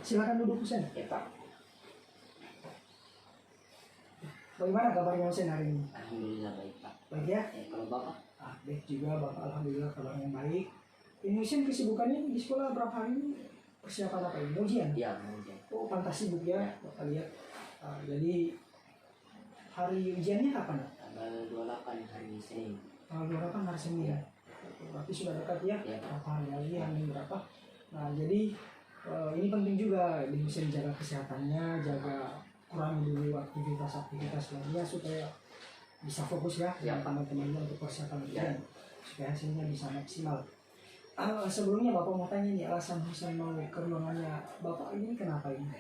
Silakan duduk Husen. Ya Pak. Bagaimana kabarnya Husen hari ini? Alhamdulillah baik Pak. Baik ya? Kalau Bapak? Baik juga Bapak, alhamdulillah kabarnya baik. Ini Husen kesibukannya di sekolah berapa hari ini? Persiapan apa ini? Ujian? Iya, ujian. Oh, pantas sibuk ya, Bapak lihat. Jadi hari ujiannya kapan? Tanggal 28 hari Senin. Tanggal 28 hari Senin. Ya. Berarti sudah dekat ya? Ya. Berapa hari lagi? Hari berapa? Nah, jadi ini penting juga di Husen jaga kesehatannya, jaga kurangi dulu aktivitas lainnya supaya bisa fokus ya teman-temannya untuk persiapan ujian supaya hasilnya bisa maksimal. Sebelumnya Bapak mau tanya nih, alasan Husen mau ke ruangannya Bapak ini kenapa ini?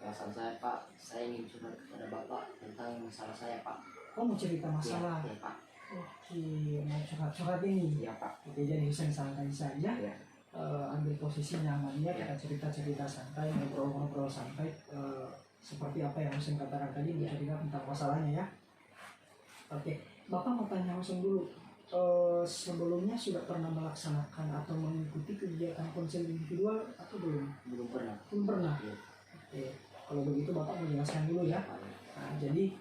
Alasan saya Pak, saya ingin curhat kepada Bapak tentang masalah saya Pak. Oh, mau cerita masalah? Ya Pak. Oke, mau curhat ini? Ya Pak. Oke, jadi Husen santai saja. Ya. Ambil posisi nyamannya, kita cerita santai, ngobrol santai, seperti apa yang Husen katakan tadi, bercerita tentang masalahnya ya. Oke, Bapak mau tanya Husen dulu. Sebelumnya sudah pernah melaksanakan atau mengikuti kegiatan konseling individual atau belum? Belum pernah. Belum pernah. Ya. Oke, kalau begitu Bapak menjelaskan dulu ya. Nah, jadi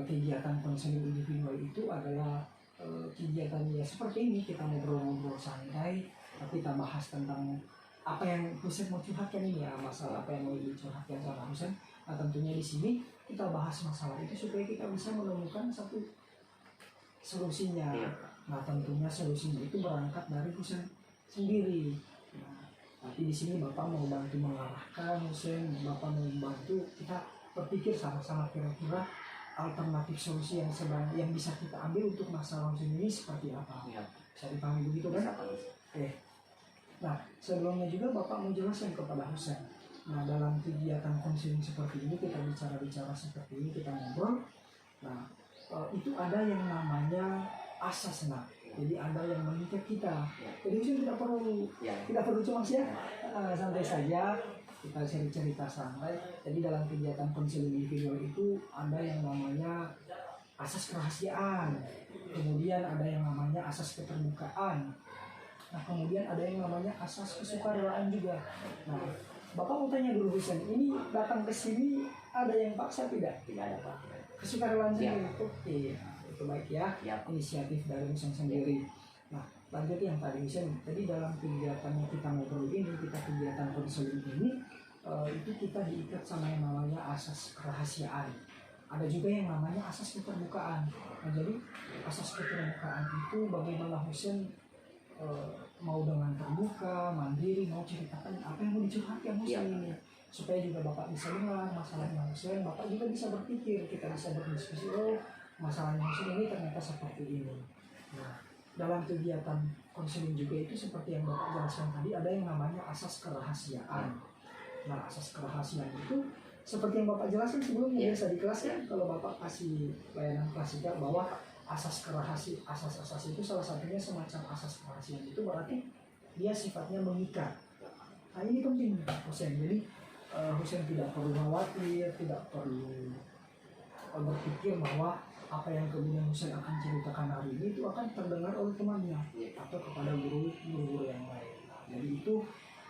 kegiatan konseling individual itu adalah kegiatan ya seperti ini, kita ngobrol-ngobrol santai, tapi kita bahas tentang apa yang Husen mau curhatkan ini ya, masalah apa yang mau dicurhatkan sama Husen. Nah, tentunya di sini kita bahas masalah itu supaya kita bisa menemukan satu solusinya. Nah, tentunya solusinya itu berangkat dari Husen sendiri. Nah, tapi di sini Bapak mau bantu mengarahkan Husen, Bapak mau bantu kita berpikir sama-sama kira-kira alternatif solusi yang bisa kita ambil untuk masalah Husen ini seperti apa. Ya. Bisa dipahami begitu kan? Oke. Nah, sebelumnya juga Bapak mau jelaskan kepada Husen. Nah, dalam kegiatan konseling seperti ini, kita bicara seperti ini, kita ngobrol. Nah, itu ada yang namanya asas, nah. Jadi ada yang mengikat kita. Jadi Husen tidak perlu cemas ya. Santai saja, kita cerita santai. Jadi dalam kegiatan konseling individual itu ada yang namanya asas kerahasiaan. Kemudian ada yang namanya asas keterbukaan. Nah, kemudian ada yang namanya asas kesukarelaan juga. Nah, Bapak mau tanya dulu Husen, ini datang ke sini ada yang paksa tidak? Tidak ada Pak. Kesukarelaan Ya. sendiri. Oke, itu baik ya. Ya. Inisiatif dari Husen sendiri. Nah, lanjut yang tadi Husen. Jadi dalam kegiatan yang kita ngobrol ini, kita kegiatan konseling ini, itu kita diikat sama yang namanya asas kerahasiaan. Ada juga yang namanya asas keterbukaan. Nah, jadi asas keterbukaan itu bagaimana Husen mau dengan terbuka, mandiri, mau ceritakan apa yang mau dicurhatkan Husen ini, supaya juga Bapak bisa dengar masalahnya Husen, Bapak juga bisa berpikir, kita bisa berdiskusi, oh masalahnya Husen ini ternyata seperti ini. Nah, dalam kegiatan konseling juga itu seperti yang Bapak jelaskan tadi, ada yang namanya asas kerahasiaan. Nah, asas kerahasiaan itu seperti yang Bapak jelaskan sebelumnya, biasa di kelas kan, kalau Bapak kasih layanan klasika bahwa asas itu salah satunya semacam asas kerahasiaan, itu berarti dia sifatnya mengikat. Nah, ini penting Husen. Jadi Husen tidak perlu khawatir, tidak perlu berpikir bahwa apa yang kemudian Husen akan ceritakan hari ini itu akan terdengar oleh temannya atau kepada guru-guru yang lain. Jadi itu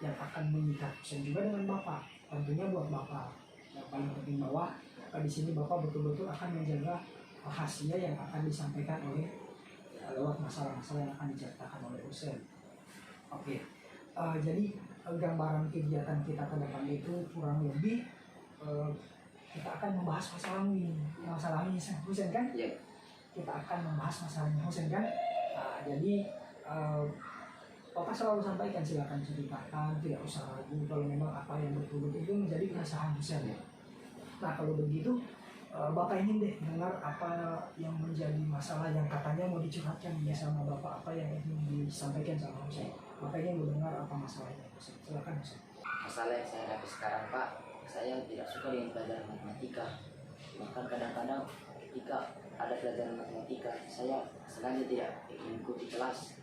yang akan mengikat Husen juga dengan Bapak. Tentunya buat Bapak yang paling penting bahwa di sini Bapak betul-betul akan menjaga rahasia yang akan disampaikan oleh lewat masalah-masalah yang akan diceritakan oleh Husen. Oke, jadi gambaran kegiatan kita ke depan itu kurang lebih kita akan membahas masalahnya Husen kan? Ya. Kita akan membahas masalahnya Husen kan? Nah, jadi Bapak selalu sampaikan, silakan ceritakan, tidak usah ragu kalau memang apa yang betul-betul itu menjadi keresahan Husen. Nah, kalau begitu Bapak ingin deh dengar apa yang menjadi masalah yang katanya mau dicurhatkan ya sama Bapak, apa yang ingin disampaikan sama Husen. Bapak ingin mendengar apa masalahnya Husen. Silakan Husen. Masalah yang saya hadapi sekarang Pak, saya tidak suka dengan pelajaran matematika. Bahkan kadang-kadang ketika ada pelajaran matematika, saya sengaja tidak mengikuti kelas.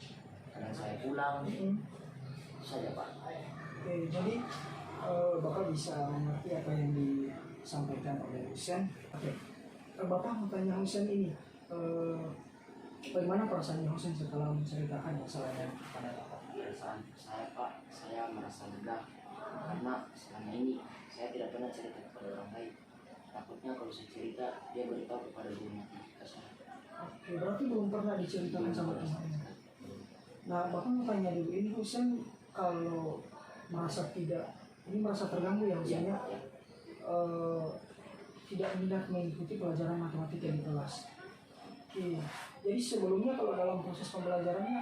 Kadang saya pulang, saja Pak. Oke, jadi Bapak bisa mengerti apa yang disampaikan oleh Husen. Oke, Bapak mau tanya Husen ini, bagaimana perasaannya Husen setelah menceritakan masalahnya kepada Bapak? Perasaan saya Pak, saya merasa lega karena selama ini saya tidak pernah cerita kepada orang lain. Takutnya kalau saya cerita dia beritahu kepada guru matematika saya. Oke, berarti belum pernah diceritakan sama temannya. Nah, Bapak mau tanya dulu, ini Husen kalau merasa terganggu ya Husen ya, Ya. tidak minat mengikuti pelajaran matematika di kelas. Oke, jadi sebelumnya kalau dalam proses pembelajarannya,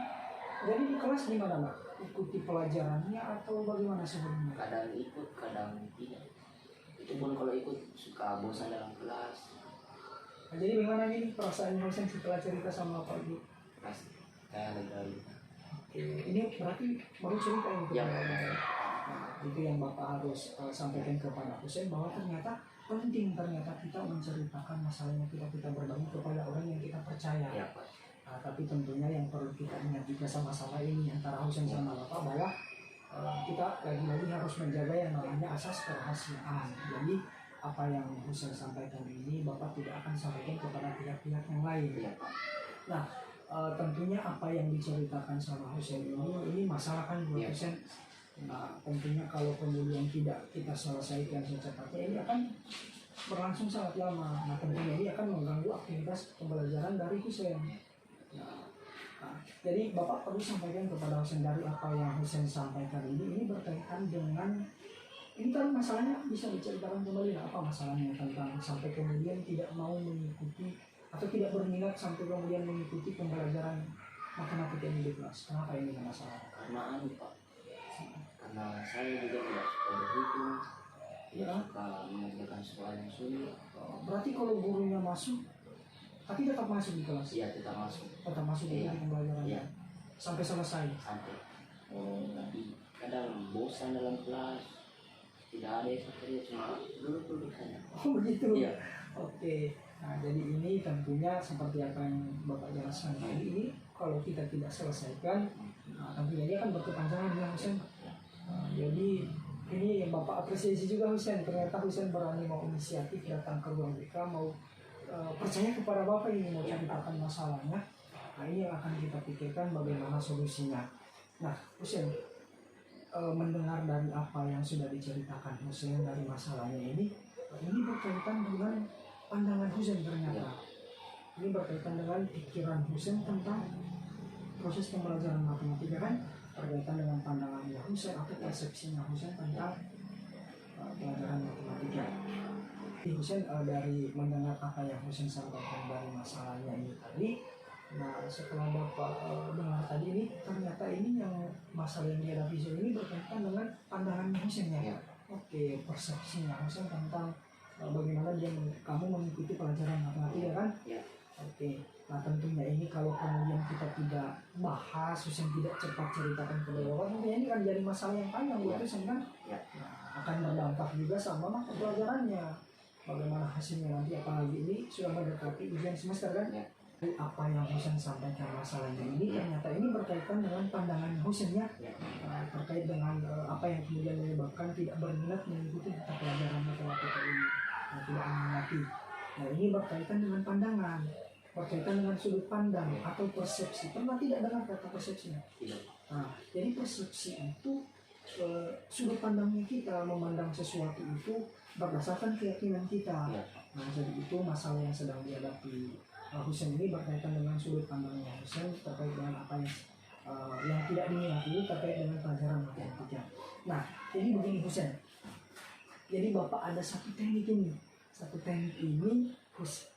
jadi di kelas gimana Nak? Ikuti pelajarannya atau bagaimana sebelumnya? Kadang ikut, kadang tidak. Itu pun kalau ikut suka bosan dalam kelas. Nah, jadi bagaimana ini perasaan Husen setelah cerita sama Bapak Ibu? Mas, kayak lagi. Oke, ini berarti baru cerita ini Ya. kepada Nah, itu yang Bapak harus sampaikan kepada Husen bahwa ternyata penting kita menceritakan masalahnya kita berbagi kepada orang yang kita percaya. Ya, Pak. Nah, tapi tentunya yang perlu kita ingat juga sama-sama ini antara Husen sama Bapak bahwa kita lagi-lagi harus menjaga yang namanya asas kerahasiaan. Jadi apa yang Husen sampaikan ini Bapak tidak akan sampaikan kepada pihak-pihak yang lain. Ya, Pak. Nah, tentunya apa yang diceritakan sama Husen ini masalah kan buat Ya. Husen. Nah, tentunya kalau kemudian tidak kita selesaikan secepatnya ini akan berlangsung sangat lama. Nah, tentunya ini akan mengganggu aktivitas pembelajaran dari Husen. Nah, jadi Bapak perlu sampaikan kepada Husen dari apa yang Husen sampaikan ini berkaitan dengan ini kan masalahnya bisa diceritakan kembali. Nah, apa masalahnya tentang sampai kemudian tidak mau mengikuti atau tidak berminat sampai kemudian mengikuti pembelajaran matematika ini di kelas. Kenapa ini masalah? Karena Pak. Karena saya juga tidak suka berhitung, tidak Ya. suka mengerjakan soal yang sulit. Berarti kalau gurunya masuk, tapi tetap masuk di kelas, Iya, tetap masuk tetap masuk di Iya. pembelajaran Iya. sampai selesai. sampai. Tapi kadang bosan dalam kelas, tidak ada yang kerja, cuma duduk saja. Oh begitu. Iya. Oke. Nah jadi ini tentunya seperti apa yang Bapak jelaskan tadi ini kalau kita tidak selesaikan, nah, tentunya dia akan berkepanjangan ya Husen. Jadi ini yang Bapak apresiasi juga Husen. Ternyata Husen berani mau inisiatif datang ke ruang BK, mau percaya kepada Bapak ini mau ceritakan masalahnya. Nah ini yang akan kita pikirkan bagaimana solusinya. Nah Husen, mendengar dari apa yang sudah diceritakan Husen dari masalahnya ini berkaitan dengan pandangan Husen ternyata. Ini berkaitan dengan pikiran Husen tentang proses pembelajaran matematika kan, berkaitan dengan pandangannya Husen atau persepsinya Husen tentang pelajaran matematika. Husen dari mendengar apa yang Husen sampaikan dari masalahnya ini tadi, nah setelah Bapak dengar tadi ini ternyata ini yang masalah yang dihadapi Husen ini berkaitan dengan pandangan Husen ya. Oke, persepsinya Husen tentang bagaimana kamu mengikuti pelajaran matematika kan? Ya. Oke, nah tentunya ini kalau kemudian kita tidak bahas, Husen tidak cepat ceritakan ke Bapak, tentunya ini akan jadi masalah yang panjang buat Husen kan? Ya. Nah, akan berdampak juga sama mata pelajarannya. Bagaimana hasilnya nanti, apalagi ini sudah mendekati ujian semester kan? Ya. Apa yang Husen sampaikan masalahnya ini ternyata ini berkaitan dengan pandangan Husen ya, terkait dengan apa yang kemudian menyebabkan tidak berminat mengikuti mata pelajaran matematika ini, tidak meminati. Nah ini berkaitan dengan pandangan, berkaitan dengan sudut pandang atau persepsi. Pernah tidak dengar kata persepsinya? Tidak. Nah jadi persepsi itu sudut pandangnya kita memandang sesuatu itu berdasarkan keyakinan kita. Ya. Nah jadi itu masalah yang sedang dihadapi Husen ini berkaitan dengan sudut pandangnya Husen terkait dengan apa yang tidak diminati terkait dengan pelajaran matematika. Nah jadi begini Husen, jadi Bapak ada satu teknik ini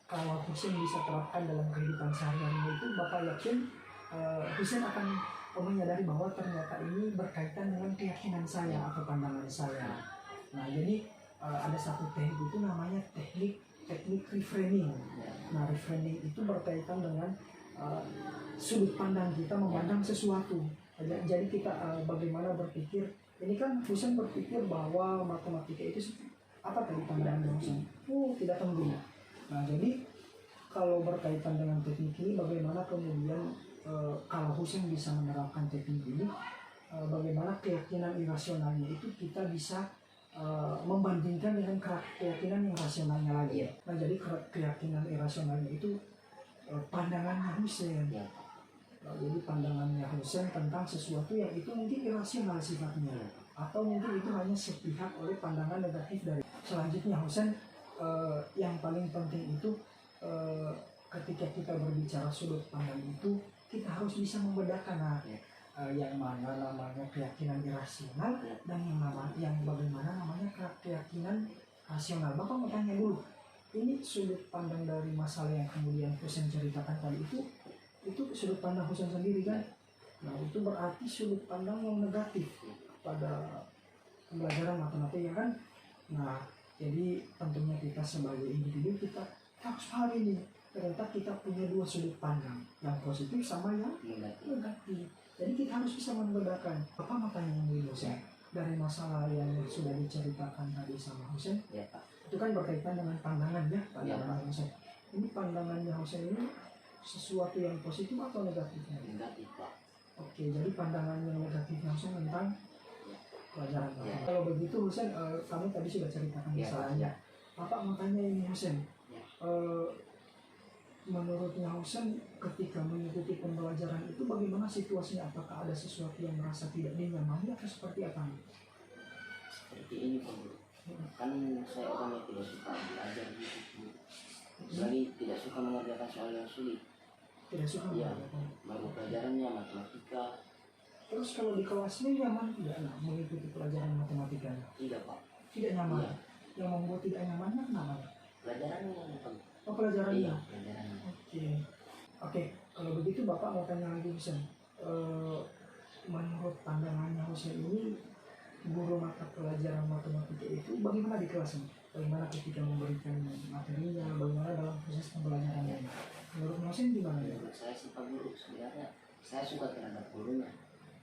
kalau Husen bisa terapkan dalam kehidupan sehari-hari itu Bapak yakin Husen akan menyadari bahwa ternyata ini berkaitan dengan keyakinan saya atau pandangan saya. Nah jadi ada satu teknik itu namanya teknik reframing. Nah reframing itu berkaitan dengan sudut pandang kita memandang sesuatu. Jadi kita bagaimana berpikir. Ini kan Husen berpikir bahwa matematika itu apa tadi pandangan Husen? Tidak tentu. Nah jadi kalau berkaitan dengan teknik ini bagaimana kemudian kalau Husen bisa menerapkan teknik ini, bagaimana keyakinan irasionalnya itu kita bisa membandingkan dengan keyakinan yang rasionalnya lagi. Nah jadi keyakinan irasionalnya itu pandangannya Husen. Jadi pandangannya Husen tentang sesuatu yang itu mungkin irasional sifatnya. atau mungkin itu hanya sepihak oleh pandangan negatif dari. Selanjutnya Husen, yang paling penting itu ketika kita berbicara sudut pandang itu kita harus bisa membedakan yang mana namanya keyakinan irasional dan yang bagaimana namanya keyakinan rasional. Bapak mau tanya dulu, ini sudut pandang dari masalah yang kemudian Husen ceritakan tadi itu sudut pandang Husen sendiri kan? Nah itu berarti sudut pandang yang negatif pada pembelajaran matematika kan? Nah jadi tentunya kita sebagai individu kita harus paham ini. Ternyata kita punya dua sudut pandang, yang positif sama yang negatif. Jadi kita harus bisa membedakan. Apa makanya yang dulu Husen? Dari masalah yang sudah diceritakan tadi sama Husen, Ya Pak. itu kan berkaitan dengan pandangan ya, pandangan Ya, Husen. Ini pandangannya Husen ini sesuatu yang positif atau negatifnya? Negatif Pak. Oke, jadi pandangan yang negatifnya Husen tentang pelajaran. Ya. Kalau begitu Husen, kamu tadi sudah ceritakan Ya, masalahnya. Bapak mau tanya ini Husen, Ya. menurutnya Husen ketika mengikuti pembelajaran itu bagaimana situasinya? Apakah ada sesuatu yang merasa tidak dinyamani atau seperti apa? Seperti ini Pak Guru. Kan saya orang yang tidak suka belajar gitu. Lagi tidak suka mengerjakan soal yang sulit. Tidak suka Iya. mengerjakan. Baru pelajarannya matematika. Terus kalau di kelasnya nyaman tidak mengikuti pelajaran matematika? Tidak Pak. Tidak nyaman. Iya. Yang membuat tidak nyamannya kenapa? Pelajarannya Pak. Oh pelajarannya. Iya, pelajarannya. Oke. Kalau begitu Bapak mau tanya lagi Husen. Menurut pandangannya Husen ini guru mata pelajaran matematika itu bagaimana di kelasnya? Bagaimana ketika memberikan materinya? Bagaimana dalam proses pembelajarannya? Menurut Husen gimana ya? Menurut saya sih Pak Guru sebenarnya saya suka terhadap gurunya.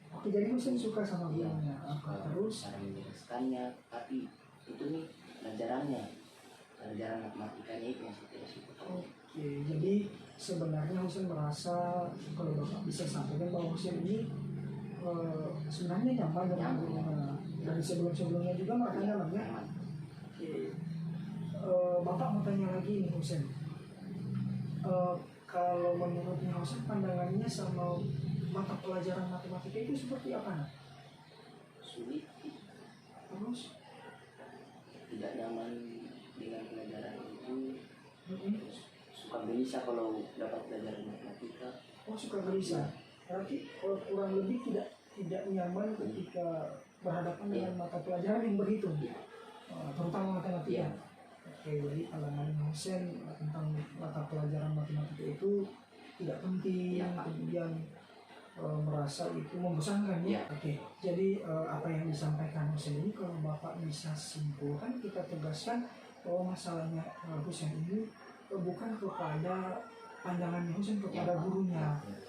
Oke, jadi Husen suka sama Iya, gurunya. suka Terus cara menjelaskannya, tapi itu nih pelajarannya, pelajaran matematikanya itu yang saya tidak suka. oke, jadi sebenarnya Husen merasa kalau Bapak bisa sampaikan bahwa Husen ini sebenarnya nyaman dengan Nyaman. gurunya. Dari sebelum-sebelumnya juga merasa nyaman ya. Nyaman. Oke. Bapak mau tanya lagi nih Husen. Kalau menurutnya Husen pandangannya sama mata pelajaran matematika itu seperti apa? Sulit, Terus? tidak nyaman dengan pelajaran itu. Mm-mm. Terus suka gelisah kalau dapat pelajaran matematika. Oh suka gelisah. Berarti kurang lebih tidak nyaman ketika berhadapan dengan mata pelajaran yang berhitung, terutama matematika. Iya. Oke, jadi pandangan Husen tentang mata pelajaran matematika itu tidak penting, Iya, Pak. kemudian merasa itu membosankan ya. Iya. Oke, jadi apa yang disampaikan Husen ini kalau Bapak bisa simpulkan, kita tegaskan bahwa masalahnya Husen ini bukan kepada pandangannya Husen kepada Iya, Pak. gurunya. Iya.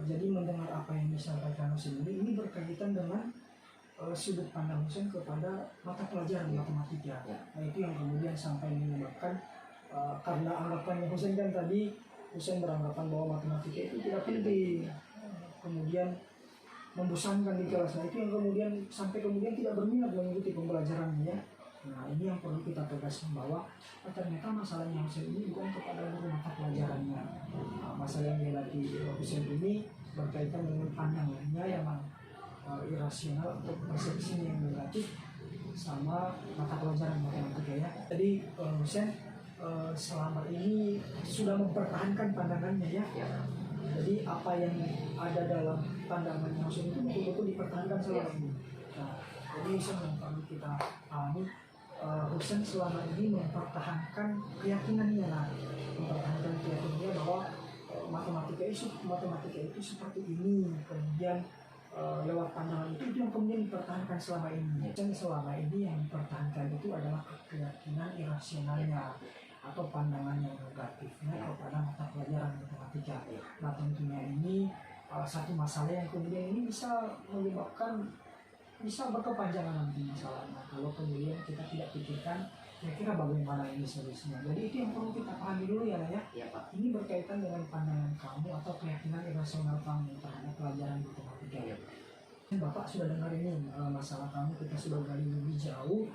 Jadi mendengar apa yang disampaikan Husen ini berkaitan dengan sudut pandang Husen kepada mata pelajaran matematika. Ya. Nah itu yang kemudian sampai menyebabkan karena anggapannya Husen kan tadi Husen beranggapan bahwa matematika itu tidak penting, kemudian membosankan di kelas. Nah itu yang kemudian sampai kemudian tidak berminat mengikuti pembelajarannya ya. Nah ini yang perlu kita tegaskan bahwa ternyata masalahnya Husen ini bukan kepada guru mata pelajarannya. Masalah yang dihadapi Husen ini berkaitan dengan pandangannya yang irasional atau persepsi yang negatif sama mata pelajaran matematika ya. Jadi Husen selama ini sudah mempertahankan pandangannya ya. Ya. Jadi apa yang ada dalam pandangannya Husen itu betul-betul dipertahankan selama ini. Nah, jadi Husen yang perlu kita pahami, Husen selama ini mempertahankan keyakinannya, mempertahankan keyakinannya bahwa matematika itu seperti ini, kemudian lewat pandangan itu yang kemudian dipertahankan selama ini. Dan selama ini yang dipertahankan itu adalah keyakinan irasionalnya atau pandangan yang negatifnya kepada mata pelajaran matematika. Nah tentunya ini satu masalah yang kemudian ini bisa menyebabkan, bisa berkepanjangan nanti masalahnya kalau kemudian kita tidak pikirkan kira-kira bagaimana ini solusinya. Jadi itu yang perlu kita pahami dulu ya Naya. Ya Pak. Ini berkaitan dengan pandangan kamu atau keyakinan irasional kamu terhadap pelajaran matematika. Ya. Bapak sudah dengar ini masalah kamu, kita sudah gali lebih jauh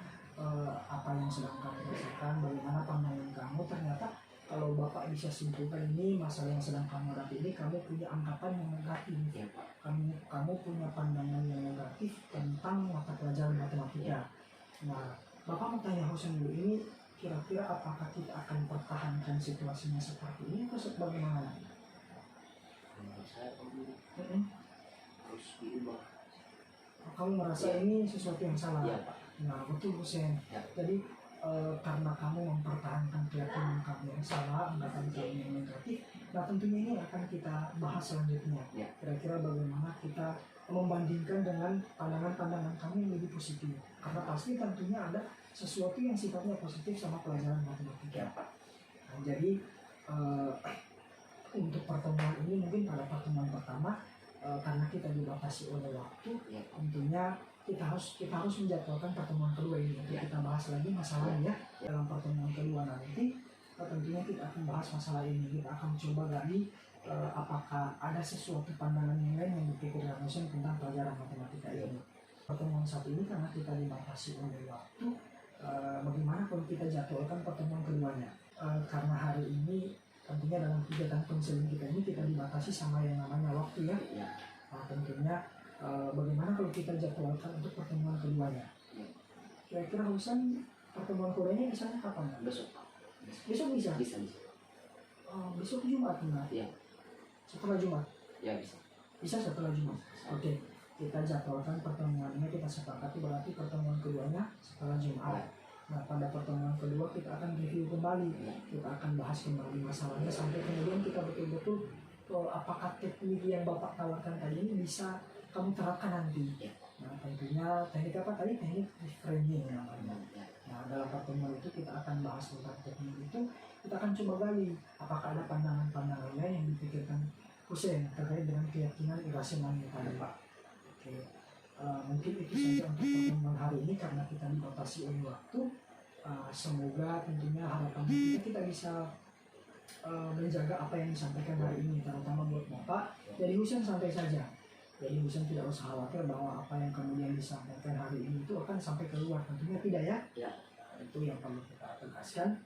apa yang sedang kamu rasakan, bagaimana pandangan kamu. Ternyata kalau Bapak bisa simpulkan ini masalah yang sedang kamu hadapi ini, kamu punya anggapan yang negatif. Ya Pak. kamu punya pandangan yang negatif tentang mata pelajaran matematika. Nah, Bapak mau tanya Husen dulu, ini kira-kira apakah kita akan pertahankan situasinya seperti ini atau bagaimana? Menurut saya Mm-mm. harus diubah. Kamu merasa Ya. ini sesuatu yang salah? Iya Pak. Nah, betul Husen. Ya. Jadi karena kamu mempertahankan keyakinan kamu yang salah, anggapan kamu yang negatif, nah tentunya ini akan kita bahas selanjutnya. Ya. Kira-kira bagaimana kita membandingkan dengan pandangan-pandangan kamu yang lebih positif. Karena pasti tentunya ada sesuatu yang sifatnya positif sama pelajaran matematika. Ya Pak. Nah, jadi untuk pertemuan ini mungkin pada pertemuan pertama karena kita dibatasi oleh waktu, Ya. tentunya kita harus menjadwalkan pertemuan kedua ini untuk kita bahas lagi masalahnya. Dalam pertemuan kedua nanti tentunya kita akan bahas masalah ini. Kita akan coba gali apakah ada sesuatu pandangan yang lain yang dipikirkan Husen tentang pelajaran matematika ini. Pertemuan saat ini karena kita dibatasi oleh waktu, bagaimana kalau kita jadwalkan pertemuan keduanya? Karena hari ini tentunya dalam kegiatan konseling kita ini kita dibatasi sama yang namanya waktu ya. Ya. Nah, tentunya bagaimana kalau kita jadwalkan untuk pertemuan keduanya? Ya. Kira-kira Husen pertemuan keduanya misalnya kapan? Besok Pak. Besok bisa? Bisa. Besok Jumat benar? Iya. Setelah Jumat? Ya bisa. Bisa setelah Jumat? Oke, kita jadwalkan pertemuannya, kita sepakati berarti pertemuan keduanya setelah Jumat. Nah, pada pertemuan kedua kita akan review kembali, kita akan bahas kembali masalahnya sampai kemudian kita betul-betul apakah teknik yang Bapak tawarkan tadi ini bisa kamu terapkan nanti. Nah, tentunya teknik apa tadi? Teknik reframing namanya. Nah, dalam pertemuan itu kita akan bahas tentang teknik itu, kita akan coba gali apakah ada pandangan-pandangan lain yang dipikirkan Husen terkait dengan keyakinan irasionalnya tadi, Pak. Oke. Mungkin itu saja untuk pertemuan hari ini karena kita dibatasi oleh waktu. Semoga tentunya harapan kita bisa menjaga apa yang disampaikan hari ini, terutama buat Bapak. Jadi Husen santai saja. Jadi Husen tidak usah khawatir bahwa apa yang kemudian disampaikan hari ini itu akan sampai keluar. Tentunya tidak ya. Ya. Itu yang perlu kita tegaskan.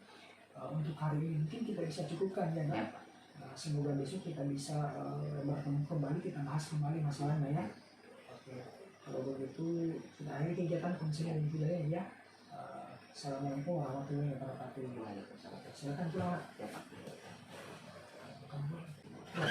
Untuk hari ini mungkin kita bisa cukupkan ya, Ya Pak. Pak. Semoga besok kita bisa bertemu kembali, kita bahas kembali masalahnya ya. Oke, kalau begitu kita akhiri kegiatan konseling individualnya ya. Assalamualaikum warahmatullahi wabarakatuh. Waalaikumsalam. Silakan pulang. Ya Pak. Pak.